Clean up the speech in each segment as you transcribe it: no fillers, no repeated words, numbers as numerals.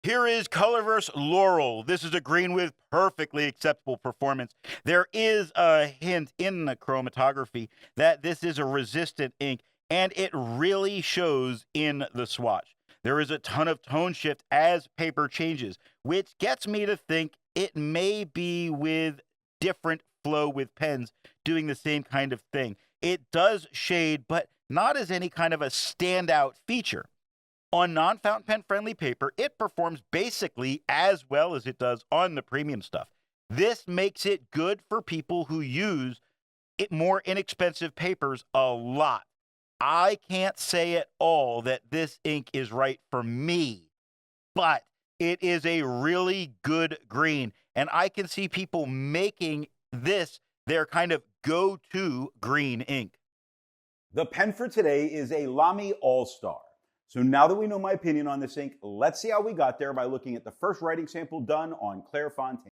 Here is Colorverse Laurel. This is a green with perfectly acceptable performance. There is a hint in the chromatography that this is a resistant ink, and it really shows in the swatch. There is a ton of tone shift as paper changes, which gets me to think it may be with different flow with pens doing the same kind of thing. It does shade, but not as any kind of a standout feature. On non-fountain pen friendly paper, it performs basically as well as it does on the premium stuff. This makes it good for people who use more inexpensive papers a lot. I can't say at all that this ink is right for me, but it is a really good green, and I can see people making this their kind of go-to green ink. The pen for today is a Lamy All-Star. So now that we know my opinion on this ink, let's see how we got there by looking at the first writing sample done on Clairfontaine.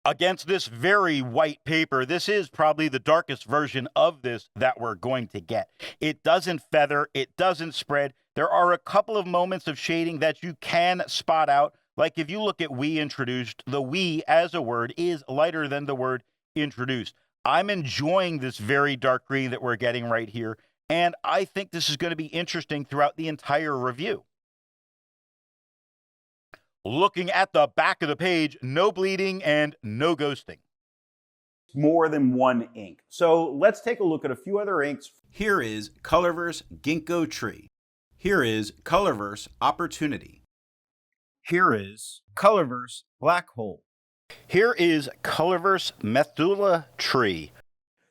Against this very white paper, this is probably the darkest version of this that we're going to get. It doesn't feather, it doesn't spread. There are a couple of moments of shading that you can spot out. Like if you look at "we" introduced, the "we" as a word is lighter than the word introduced. I'm enjoying this very dark green that we're getting right here, and I think this is going to be interesting throughout the entire review. Looking at the back of the page, no bleeding and no ghosting. More than one ink. So let's take a look at a few other inks. Here is Colorverse Ginkgo Tree. Here is Colorverse Opportunity. Here is Colorverse Black Hole. Here is Colorverse Methula Tree.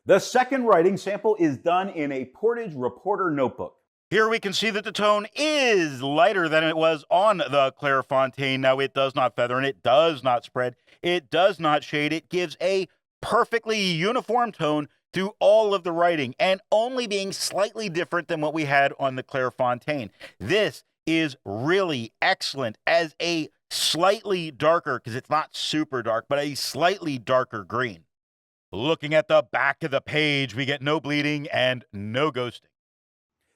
The second writing sample is done in a Portage Reporter notebook. Here we can see that the tone is lighter than it was on the Clairfontaine. Now, it does not feather and it does not spread. It does not shade. It gives a perfectly uniform tone through all of the writing, and only being slightly different than what we had on the Clairfontaine. This is really excellent as a slightly darker, because it's not super dark, but a slightly darker green. Looking at the back of the page, we get no bleeding and no ghosting.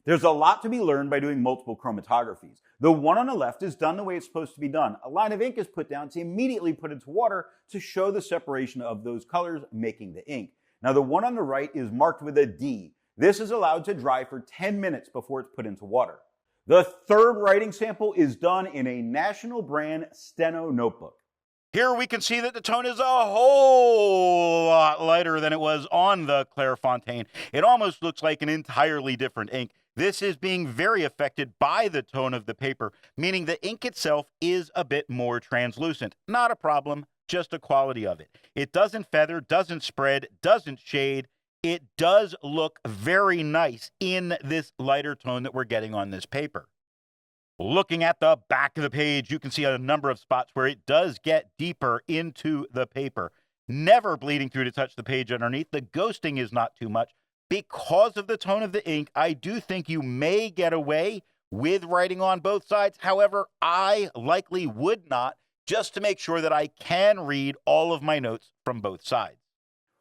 There's a lot to be learned by doing multiple chromatographies. The one on the left is done the way it's supposed to be done. A line of ink is put down to immediately put into water to show the separation of those colors, making the ink. Now the one on the right is marked with a D. This is allowed to dry for 10 minutes before it's put into water. The third writing sample is done in a national brand Steno notebook. Here we can see that the tone is a whole lot lighter than it was on the Clairfontaine. It almost looks like an entirely different ink. This is being very affected by the tone of the paper, meaning the ink itself is a bit more translucent. Not a problem, just a quality of it. It doesn't feather, doesn't spread, doesn't shade. It does look very nice in this lighter tone that we're getting on this paper. Looking at the back of the page, you can see a number of spots where it does get deeper into the paper. Never bleeding through to touch the page underneath. The ghosting is not too much. Because of the tone of the ink, I do think you may get away with writing on both sides. However, I likely would not, just to make sure that I can read all of my notes from both sides.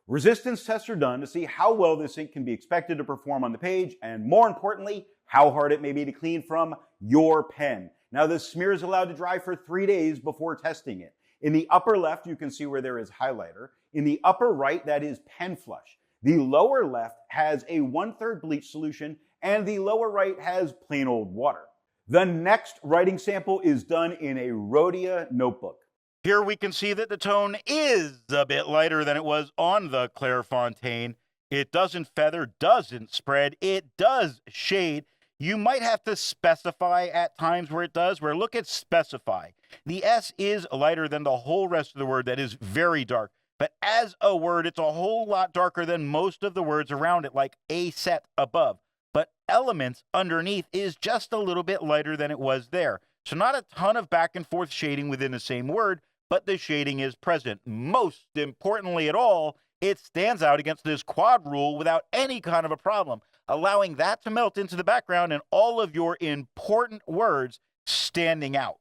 Resistance tests are done to see how well this ink can be expected to perform on the page, and more importantly, how hard it may be to clean from your pen. Now, this smear is allowed to dry for 3 days before testing it. In the upper left, you can see where there is highlighter. In the upper right, that is pen flush. The lower left has a 1/3 bleach solution, and the lower right has plain old water. The next writing sample is done in a Rhodia notebook. Here we can see that the tone is a bit lighter than it was on the Clairfontaine. It doesn't feather, doesn't spread, it does shade. You might have to specify at times where it does, where look at specify. The S is lighter than the whole rest of the word that is very dark. But as a word, it's a whole lot darker than most of the words around it, like a set above. But elements underneath is just a little bit lighter than it was there. So not a ton of back and forth shading within the same word, but the shading is present. Most importantly at all, it stands out against this quad rule without any kind of a problem, allowing that to melt into the background and all of your important words standing out.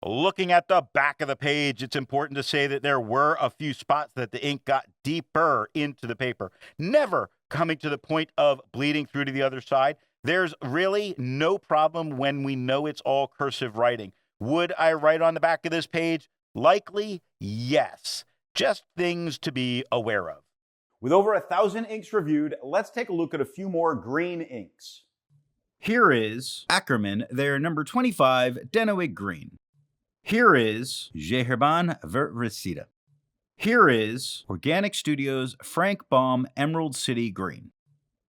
Looking at the back of the page, it's important to say that there were a few spots that the ink got deeper into the paper, never coming to the point of bleeding through to the other side. There's really no problem when we know it's all cursive writing. Would I write on the back of this page? Likely, yes. Just things to be aware of. With over 1,000 inks reviewed, let's take a look at a few more green inks. Here is Ackerman, their number 25 Denoid Green. Here is Geherban Vert Reseda. Here is Organic Studios Frank Baum Emerald City Green.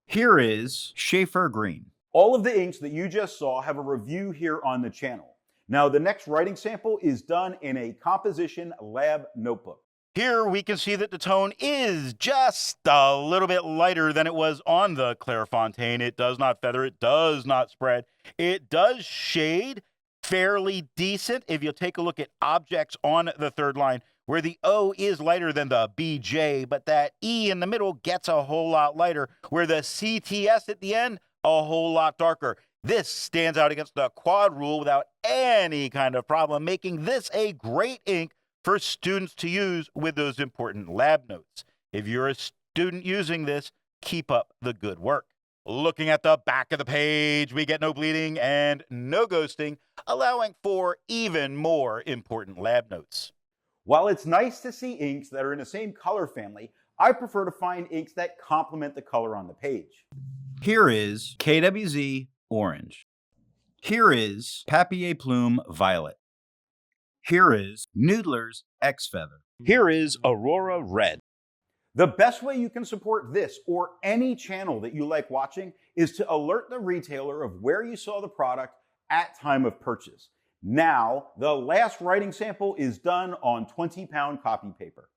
Here is Schaefer Green. All of the inks that you just saw have a review here on the channel. Now, the next writing sample is done in a composition lab notebook. Here we can see that the tone is just a little bit lighter than it was on the Clairfontaine. It does not feather, it does not spread. It does shade fairly decent if you take a look at objects on the third line, where the O is lighter than the BJ, but that E in the middle gets a whole lot lighter, where the CTS at the end, a whole lot darker. This stands out against the quad rule without any kind of problem, making this a great ink for students to use with those important lab notes. If you're a student using this, keep up the good work. Looking at the back of the page, we get no bleeding and no ghosting, allowing for even more important lab notes. While it's nice to see inks that are in the same color family, I prefer to find inks that complement the color on the page. Here is KWZ Orange. Here is Papier Plume Violet. Here is Noodler's X Feather. Here is Aurora Red. The best way you can support this or any channel that you like watching is to alert the retailer of where you saw the product at time of purchase. Now, the last writing sample is done on 20-pound copy paper.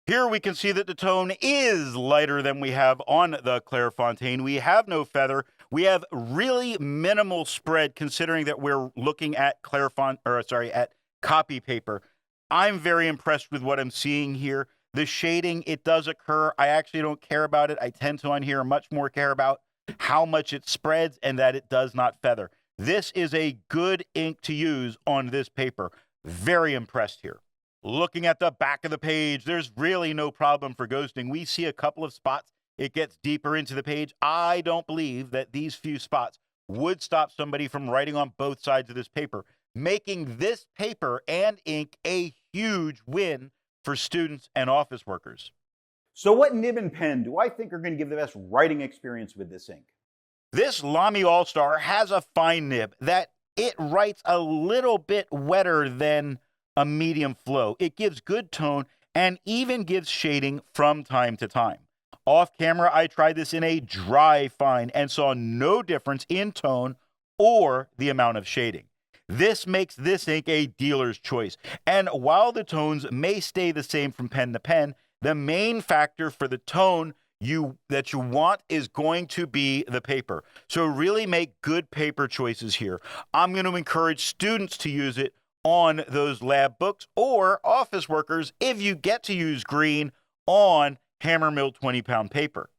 Here we can see that the tone is lighter than we have on the Clairfontaine. We have no feather. We have really minimal spread considering that we're looking at at copy paper. I'm very impressed with what I'm seeing here. The shading, it does occur. I actually don't care about it. I tend to on here much more care about how much it spreads and that it does not feather. This is a good ink to use on this paper. Very impressed here. Looking at the back of the page, there's really no problem for ghosting. We see a couple of spots. It gets deeper into the page. I don't believe that these few spots would stop somebody from writing on both sides of this paper, making this paper and ink a huge win for students and office workers. So what nib and pen do I think are going to give the best writing experience with this ink? This Lamy All-Star has a fine nib that it writes a little bit wetter than a medium flow. It gives good tone and even gives shading from time to time. Off camera, I tried this in a dry fine and saw no difference in tone or the amount of shading. This makes this ink a dealer's choice. And while the tones may stay the same from pen to pen, the main factor for the tone that you want is going to be the paper. So really make good paper choices here. I'm going to encourage students to use it on those lab books or office workers if you get to use green on Hammermill 20-pound paper.